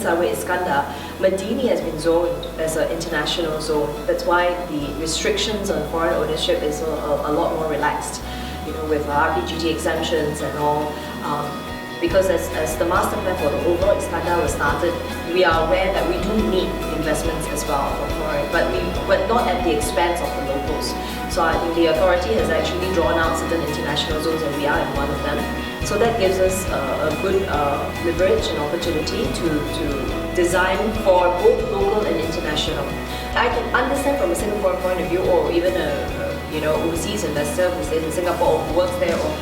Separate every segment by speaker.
Speaker 1: Sunway Iskandar, Madini has been zoned as an international zone. That's why the restrictions on foreign ownership is a lot more relaxed, with RPGT exemptions and all. Because as the master plan for the overall Iskandar was started, we are aware that we do need investments as well from foreign, but not at the expense of the locals. So I think the authority has actually drawn out certain international zones, and we are in one of them. So that gives us a good leverage and opportunity to design for both local and international. I can understand from a Singapore point of view, or even a overseas investor who stays in Singapore or who works there, or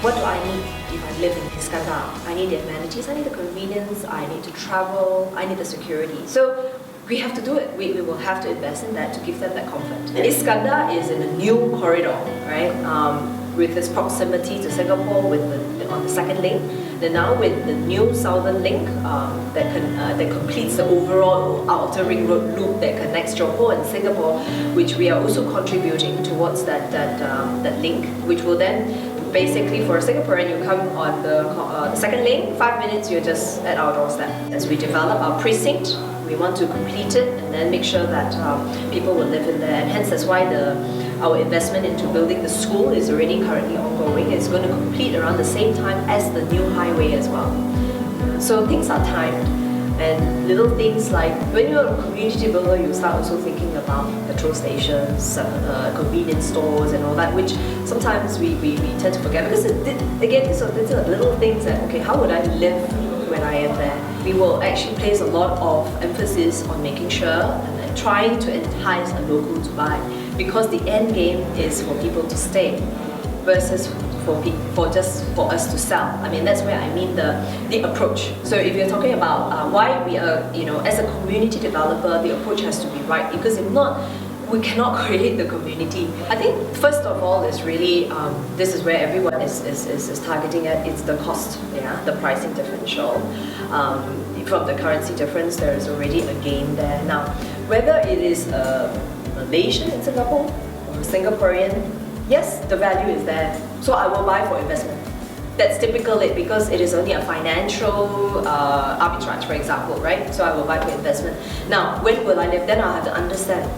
Speaker 1: what do I need if I live in Iskandar? I need the amenities, I need the convenience, I need to travel, I need the security. So we have to do it. We will have to invest in that to give them that comfort. And Iskandar is in a new corridor, right? With its proximity to Singapore, on the second link. Then now with the new southern link that completes the overall outer ring road loop that connects Johor and Singapore, which we are also contributing towards that link, which will then basically, for a Singaporean, you come on the second lane, 5 minutes, you're just at our doorstep. As we develop our precinct, we want to complete it and then make sure that people will live in there. And hence, that's why our investment into building the school is already currently ongoing. It's going to complete around the same time as the new highway as well. So things are timed. And little things like, when you're a community builder, you start also thinking about petrol stations, convenience stores and all that, which sometimes we tend to forget, because these are little things that, okay, how would I live when I am there? We will actually place a lot of emphasis on making sure and trying to entice a local to buy, because the end game is for people to stay versus for us to sell. I mean, that's where I mean the approach. So if you're talking about why we are, as a community developer, the approach has to be right, because if not, we cannot create the community. I think first of all is really, this is where everyone is targeting at, it's the cost, the pricing differential. From the currency difference, there is already a gain there. Now, whether it is a Malaysian in Singapore or a Singaporean, yes, the value is there, so I will buy for investment. That's typical because it is only a financial arbitrage, for example, right? So I will buy for investment. Now, when will I live? Then I'll have to understand,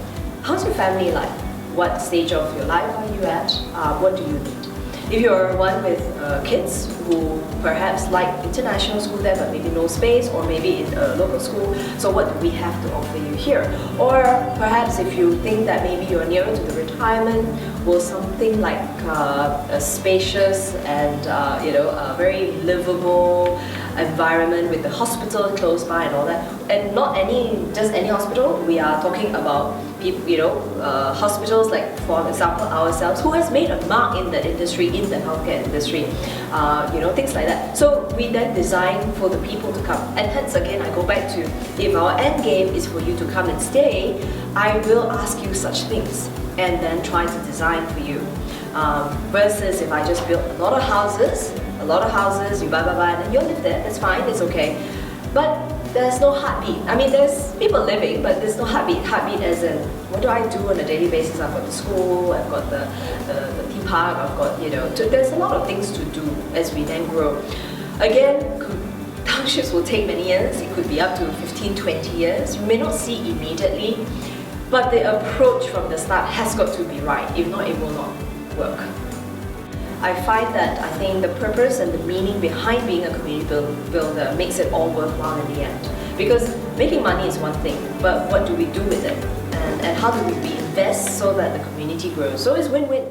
Speaker 1: how's your family life? What stage of your life are you at? What do you need? If you're one with kids who perhaps like international school there but maybe no space, or maybe in a local school, so what do we have to offer you here? Or perhaps if you think that maybe you're nearer to the retirement, will something like a spacious and a very livable environment with the hospital close by and all that, and not just any hospital. We are talking about hospitals like, for example, ourselves, who has made a mark in the industry, in the healthcare industry, things like that. So we then design for the people to come, and hence again I go back to, if our end game is for you to come and stay, I will ask you such things and then try to design for you. Versus if I just build a lot of houses, you buy, and then you live there, that's fine, it's okay. But there's no heartbeat. I mean, there's people living, but there's no heartbeat. Heartbeat as in, what do I do on a daily basis? I've got the school, I've got the theme park, I've got, there's a lot of things to do as we then grow. Again, townships will take many years. It could be up to 15, 20 years. You may not see immediately, but the approach from the start has got to be right. If not, it will not work. I find that I think the purpose and the meaning behind being a community builder makes it all worthwhile in the end. Because making money is one thing, but what do we do with it? And how do we invest so that the community grows? So it's win-win.